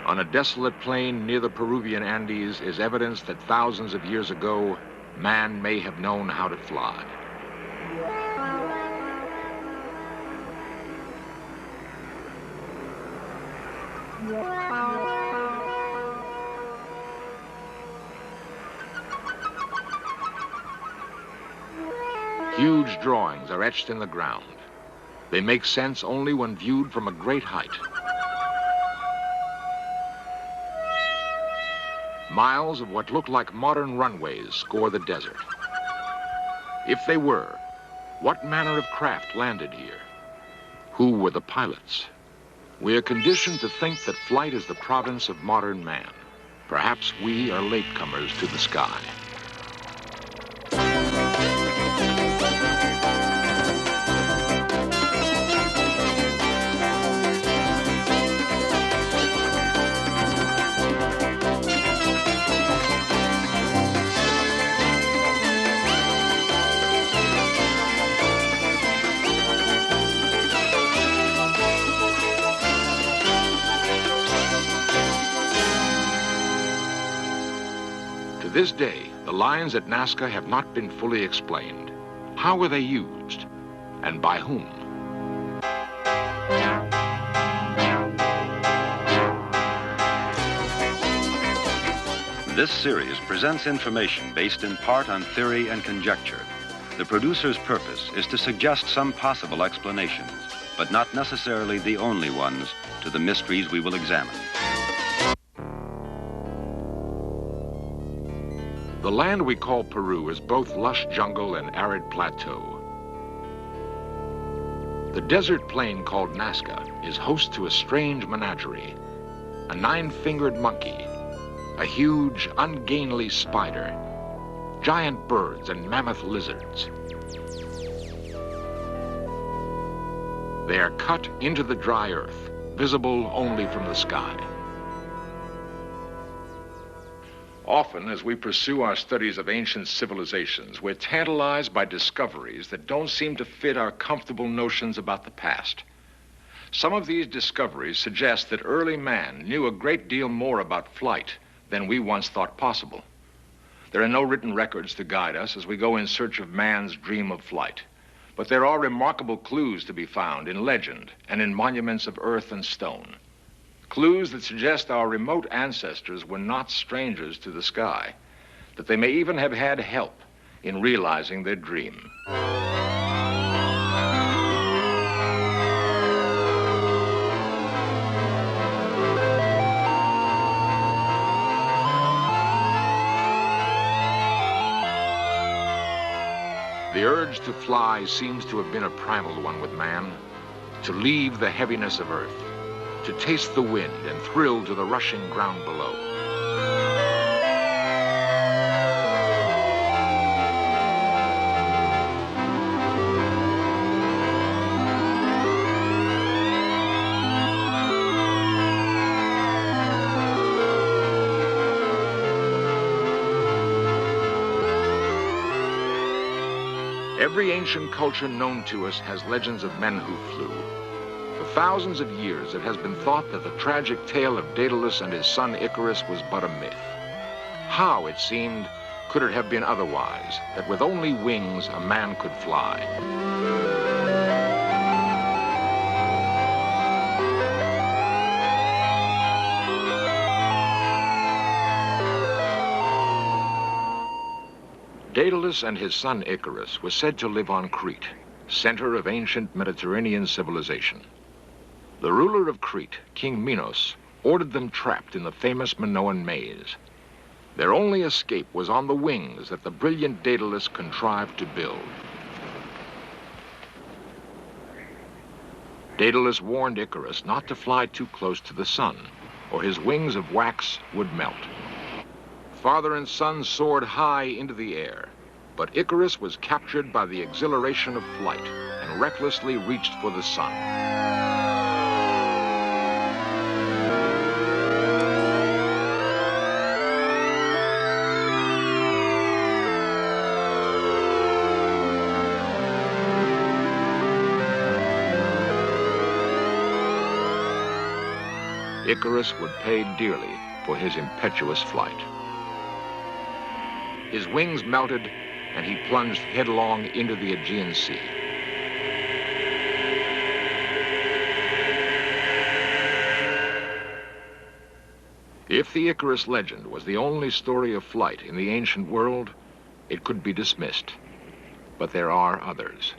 On a desolate plain near the Peruvian Andes is evidence that thousands of years ago, man may have known how to fly. Huge drawings are etched in the ground. They make sense only when viewed from a great height. Miles of what look like modern runways score the desert. If they were, what manner of craft landed here? Who were the pilots? We are conditioned to think that flight is the province of modern man. Perhaps we are latecomers to the sky. To this day, the lines at Nazca have not been fully explained. How were they used? And by whom? This series presents information based in part on theory and conjecture. The producer's purpose is to suggest some possible explanations, but not necessarily the only ones, to the mysteries we will examine. The land we call Peru is both lush jungle and arid plateau. The desert plain called Nazca is host to a strange menagerie. A 9-fingered monkey, a huge, ungainly spider, giant birds and mammoth lizards. They are cut into the dry earth, visible only from the sky. Often, as we pursue our studies of ancient civilizations, we're tantalized by discoveries that don't seem to fit our comfortable notions about the past. Some of these discoveries suggest that early man knew a great deal more about flight than we once thought possible. There are no written records to guide us as we go in search of man's dream of flight, but there are remarkable clues to be found in legend and in monuments of earth and stone. Clues that suggest our remote ancestors were not strangers to the sky, that they may even have had help in realizing their dream. The urge to fly seems to have been a primal one with man, to leave the heaviness of earth, to taste the wind and thrill to the rushing ground below. Every ancient culture known to us has legends of men who flew. For thousands of years, it has been thought that the tragic tale of Daedalus and his son Icarus was but a myth. How, it seemed, could it have been otherwise, that with only wings, a man could fly? Daedalus and his son Icarus were said to live on Crete, center of ancient Mediterranean civilization. The ruler of Crete, King Minos, ordered them trapped in the famous Minoan maze. Their only escape was on the wings that the brilliant Daedalus contrived to build. Daedalus warned Icarus not to fly too close to the sun, or his wings of wax would melt. Father and son soared high into the air, but Icarus was captured by the exhilaration of flight and recklessly reached for the sun. Icarus would pay dearly for his impetuous flight. His wings melted, and he plunged headlong into the Aegean Sea. If the Icarus legend was the only story of flight in the ancient world, it could be dismissed. But there are others.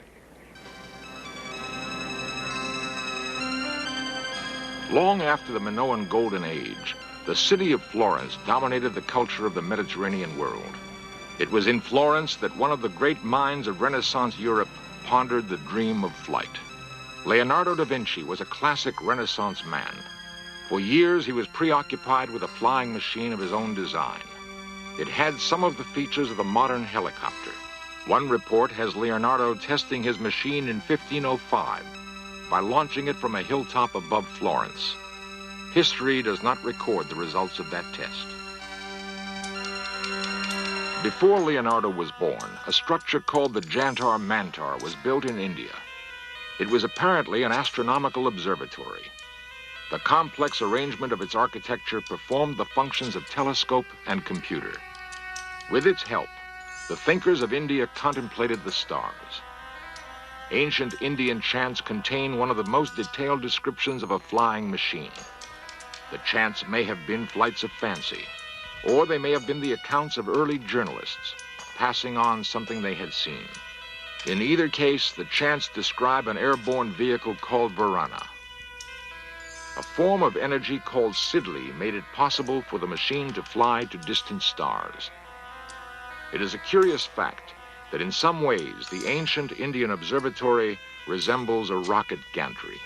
Long after the Minoan Golden Age, the city of Florence dominated the culture of the Mediterranean world. It was in Florence that one of the great minds of Renaissance Europe pondered the dream of flight. Leonardo da Vinci was a classic Renaissance man. For years, he was preoccupied with a flying machine of his own design. It had some of the features of the modern helicopter. One report has Leonardo testing his machine in 1505 by launching it from a hilltop above Florence. History does not record the results of that test. Before Leonardo was born, a structure called the Jantar Mantar was built in India. It was apparently an astronomical observatory. The complex arrangement of its architecture performed the functions of telescope and computer. With its help, the thinkers of India contemplated the stars. Ancient Indian chants contain one of the most detailed descriptions of a flying machine. The chants may have been flights of fancy, or they may have been the accounts of early journalists passing on something they had seen. In either case, the chants describe an airborne vehicle called Varana. A form of energy called Syndee made it possible for the machine to fly to distant stars. It is a curious fact that in some ways the ancient Indian observatory resembles a rocket gantry.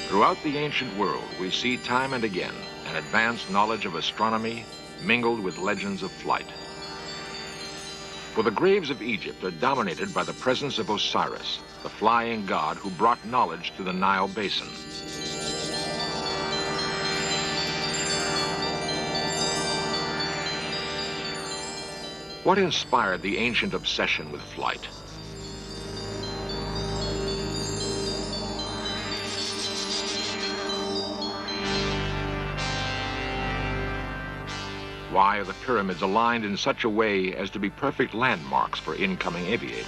Throughout the ancient world, we see time and again an advanced knowledge of astronomy mingled with legends of flight. For the graves of Egypt are dominated by the presence of Osiris, the flying god who brought knowledge to the Nile basin. What inspired the ancient obsession with flight? Why are the pyramids aligned in such a way as to be perfect landmarks for incoming aviators?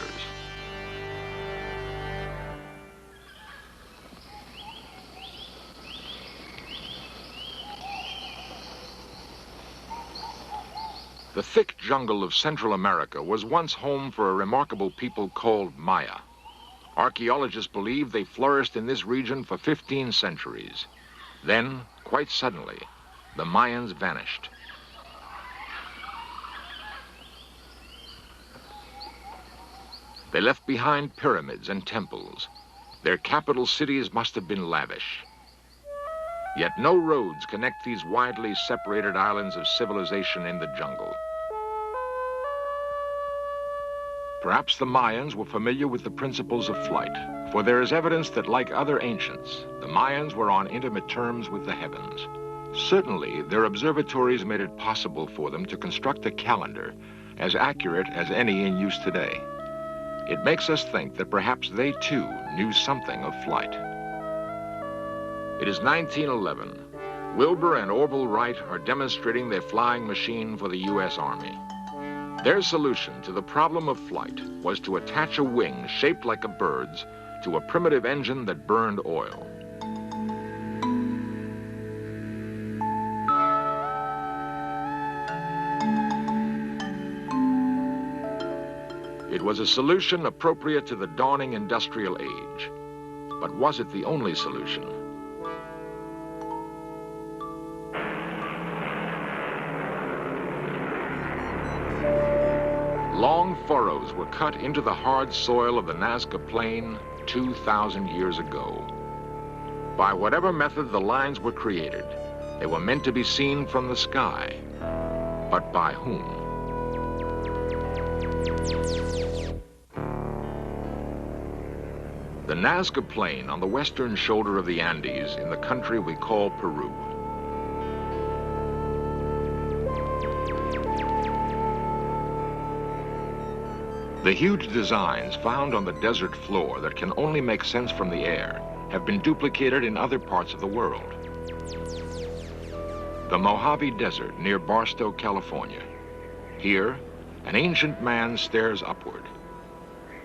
The thick jungle of Central America was once home for a remarkable people called Maya. Archaeologists believe they flourished in this region for 15 centuries. Then, quite suddenly, the Mayans vanished. They left behind pyramids and temples. Their capital cities must have been lavish. Yet no roads connect these widely separated islands of civilization in the jungle. Perhaps the Mayans were familiar with the principles of flight, for there is evidence that, like other ancients, the Mayans were on intimate terms with the heavens. Certainly, their observatories made it possible for them to construct a calendar as accurate as any in use today. It makes us think that perhaps they, too, knew something of flight. It is 1911. Wilbur and Orville Wright are demonstrating their flying machine for the U.S. Army. Their solution to the problem of flight was to attach a wing shaped like a bird's to a primitive engine that burned oil. It was a solution appropriate to the dawning industrial age. But was it the only solution? Long furrows were cut into the hard soil of the Nazca Plain 2,000 years ago. By whatever method the lines were created, they were meant to be seen from the sky. But by whom? The Nazca Plain on the western shoulder of the Andes in the country we call Peru. The huge designs found on the desert floor that can only make sense from the air have been duplicated in other parts of the world. The Mojave Desert near Barstow, California. Here, an ancient man stares upward.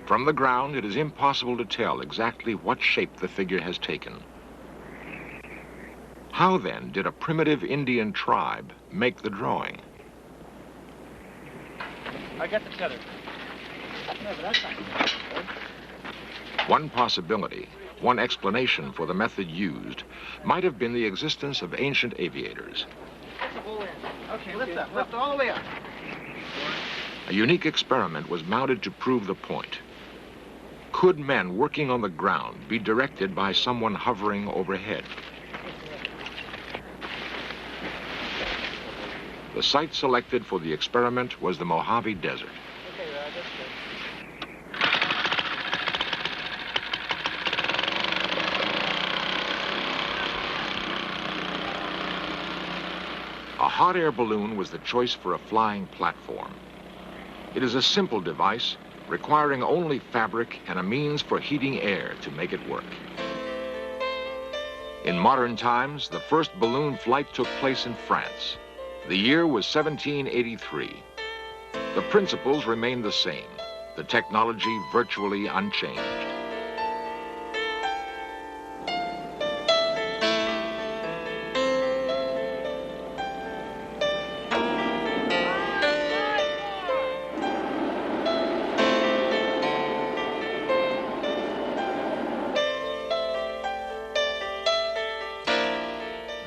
From the ground, it is impossible to tell exactly what shape the figure has taken. How then did a primitive Indian tribe make the drawing? I got the tether. Yeah, but that's not good. One possibility, one explanation for the method used, might have been the existence of ancient aviators. That's the whole end. Okay, lift up. Lift all the way up. A unique experiment was mounted to prove the point. Could men working on the ground be directed by someone hovering overhead? The site selected for the experiment was the Mojave Desert. Okay, Rod, that's good. A hot air balloon was the choice for a flying platform. It is a simple device, requiring only fabric and a means for heating air to make it work. In modern times, the first balloon flight took place in France. The year was 1783. The principles remained the same, the technology virtually unchanged.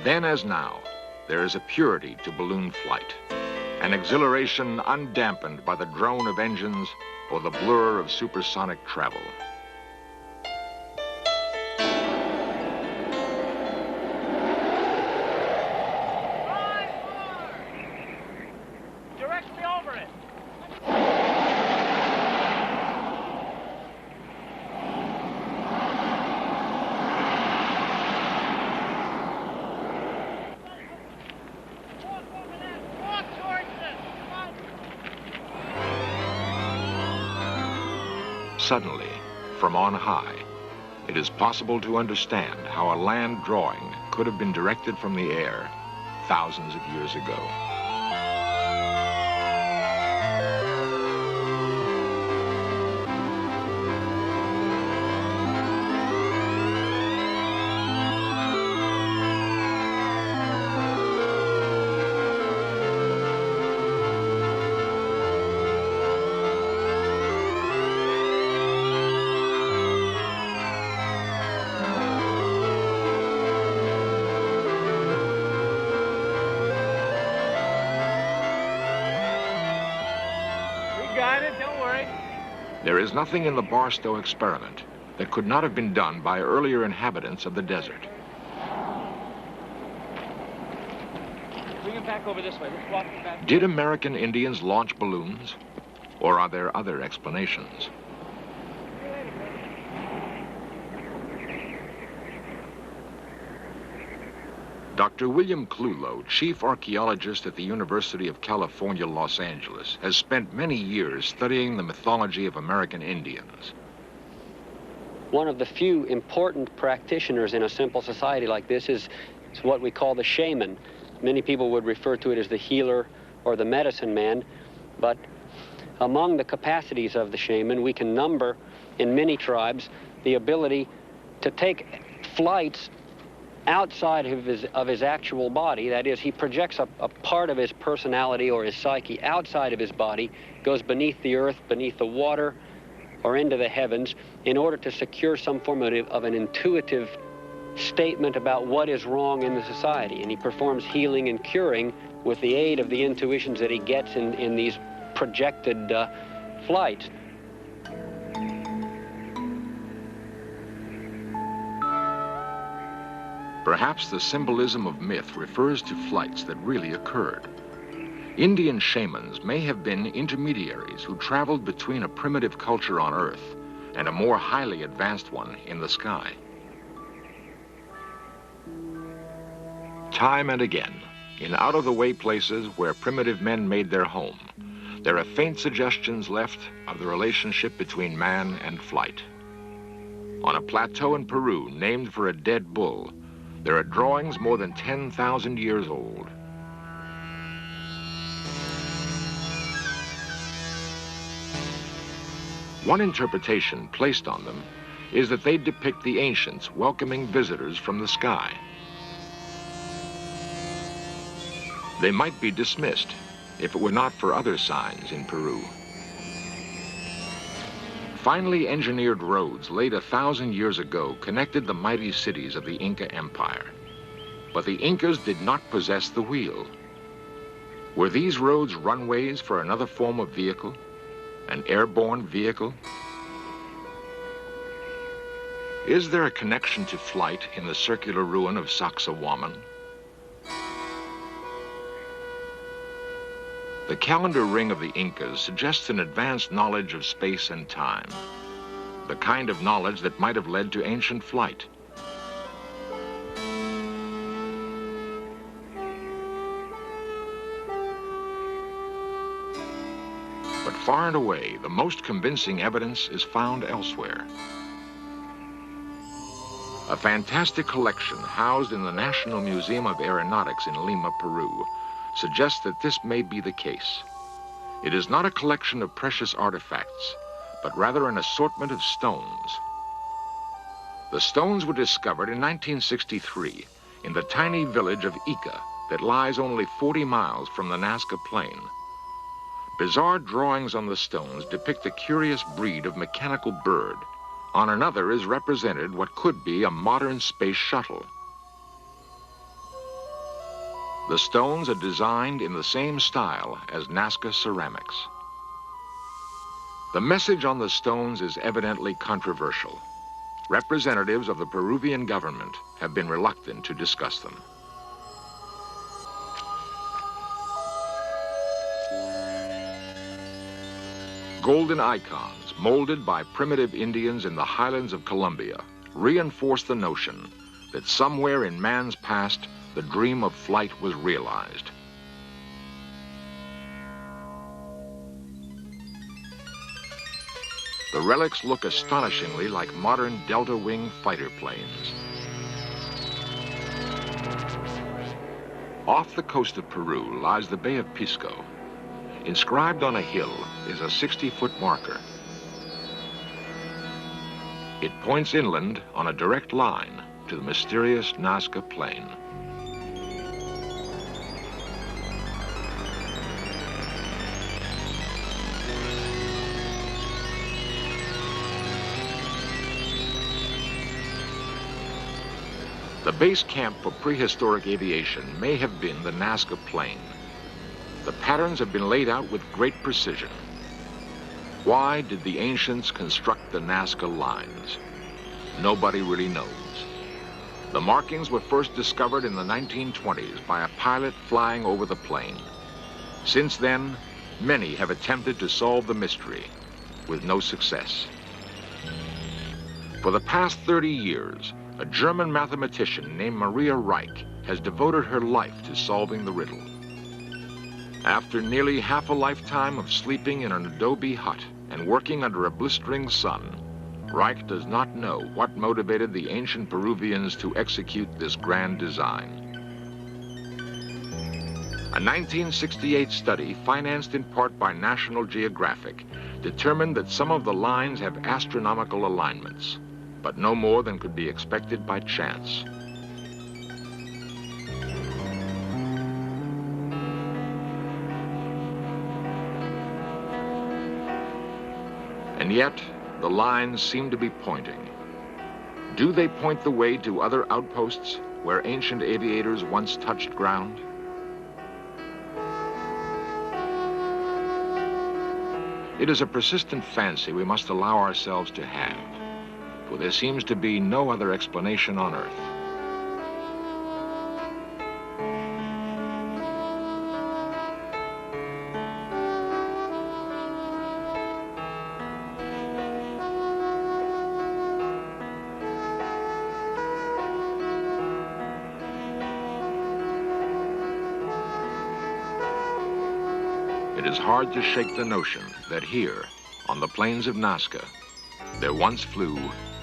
Then as now, there is a purity to balloon flight, an exhilaration undampened by the drone of engines or the blur of supersonic travel. Directly over it. Suddenly, from on high, it is possible to understand how a land drawing could have been directed from the air thousands of years ago. There is nothing in the Barstow experiment that could not have been done by earlier inhabitants of the desert. Bring him back over this way. Let's walk him back. Did American Indians launch balloons? Or are there other explanations? Dr. William Clulow, chief archaeologist at the University of California, Los Angeles, has spent many years studying the mythology of American Indians. One of the few important practitioners in a simple society like this is what we call the shaman. Many people would refer to it as the healer or the medicine man, but among the capacities of the shaman, we can number in many tribes the ability to take flights outside of his actual body. That is, he projects a part of his personality or his psyche outside of his body, goes beneath the earth, beneath the water, or into the heavens in order to secure some form of an intuitive statement about what is wrong in the society. And he performs healing and curing with the aid of the intuitions that he gets in these projected flights. Perhaps the symbolism of myth refers to flights that really occurred. Indian shamans may have been intermediaries who traveled between a primitive culture on Earth and a more highly advanced one in the sky. Time and again, in out-of-the-way places where primitive men made their home, there are faint suggestions left of the relationship between man and flight. On a plateau in Peru named for a dead bull, there are drawings more than 10,000 years old. One interpretation placed on them is that they depict the ancients welcoming visitors from the sky. They might be dismissed if it were not for other signs in Peru. Finely engineered roads laid 1,000 years ago connected the mighty cities of the Inca Empire. But the Incas did not possess the wheel. Were these roads runways for another form of vehicle? An airborne vehicle? Is there a connection to flight in the circular ruin of Sacsayhuaman? The calendar ring of the Incas suggests an advanced knowledge of space and time, the kind of knowledge that might have led to ancient flight. But far and away, the most convincing evidence is found elsewhere. A fantastic collection housed in the National Museum of Aeronautics in Lima, Peru, suggests that this may be the case. It is not a collection of precious artifacts, but rather an assortment of stones. The stones were discovered in 1963 in the tiny village of Ica that lies only 40 miles from the Nazca Plain. Bizarre drawings on the stones depict a curious breed of mechanical bird. On another is represented what could be a modern space shuttle. The stones are designed in the same style as Nazca ceramics. The message on the stones is evidently controversial. Representatives of the Peruvian government have been reluctant to discuss them. Golden icons, molded by primitive Indians in the highlands of Colombia, reinforce the notion that somewhere in man's past, the dream of flight was realized. The relics look astonishingly like modern delta-wing fighter planes. Off the coast of Peru lies the Bay of Pisco. Inscribed on a hill is a 60-foot marker. It points inland on a direct line to the mysterious Nazca Plain. The base camp for prehistoric aviation may have been the Nazca Plain. The patterns have been laid out with great precision. Why did the ancients construct the Nazca lines? Nobody really knows. The markings were first discovered in the 1920s by a pilot flying over the plain. Since then, many have attempted to solve the mystery, with no success. For the past 30 years, a German mathematician named Maria Reich has devoted her life to solving the riddle. After nearly half a lifetime of sleeping in an adobe hut and working under a blistering sun, Reich does not know what motivated the ancient Peruvians to execute this grand design. A 1968 study, financed in part by National Geographic, determined that some of the lines have astronomical alignments, but no more than could be expected by chance. And yet, the lines seem to be pointing. Do they point the way to other outposts where ancient aviators once touched ground? It is a persistent fancy we must allow ourselves to have, for there seems to be no other explanation on Earth. it is hard to shake the notion that here, on the plains of Nazca, there once flew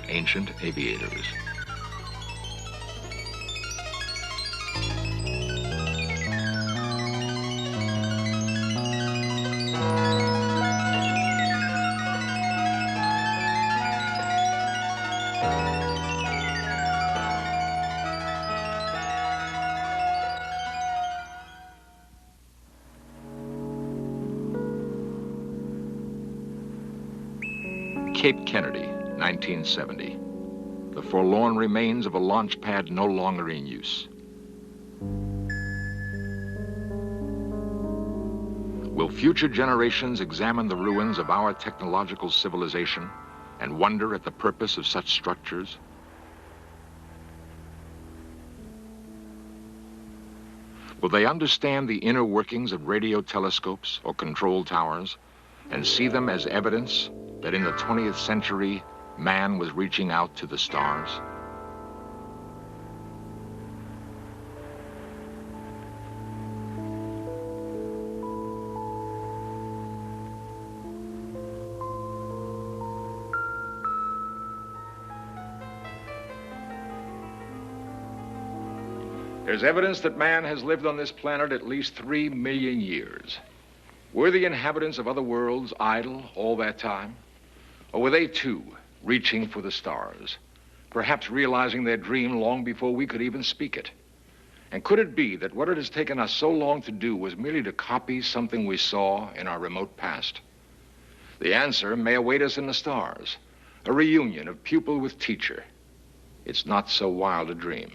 ancient aviators. Cape Kennedy, 1970. The forlorn remains of a launch pad no longer in use. Will future generations examine the ruins of our technological civilization and wonder at the purpose of such structures? Will they understand the inner workings of radio telescopes or control towers and see them as evidence that in the 20th century, man was reaching out to the stars? There's evidence that man has lived on this planet at least 3 million years. Were the inhabitants of other worlds idle all that time? Or were they, too, reaching for the stars, perhaps realizing their dream long before we could even speak it? And could it be that what it has taken us so long to do was merely to copy something we saw in our remote past? The answer may await us in the stars, a reunion of pupil with teacher. It's not so wild a dream.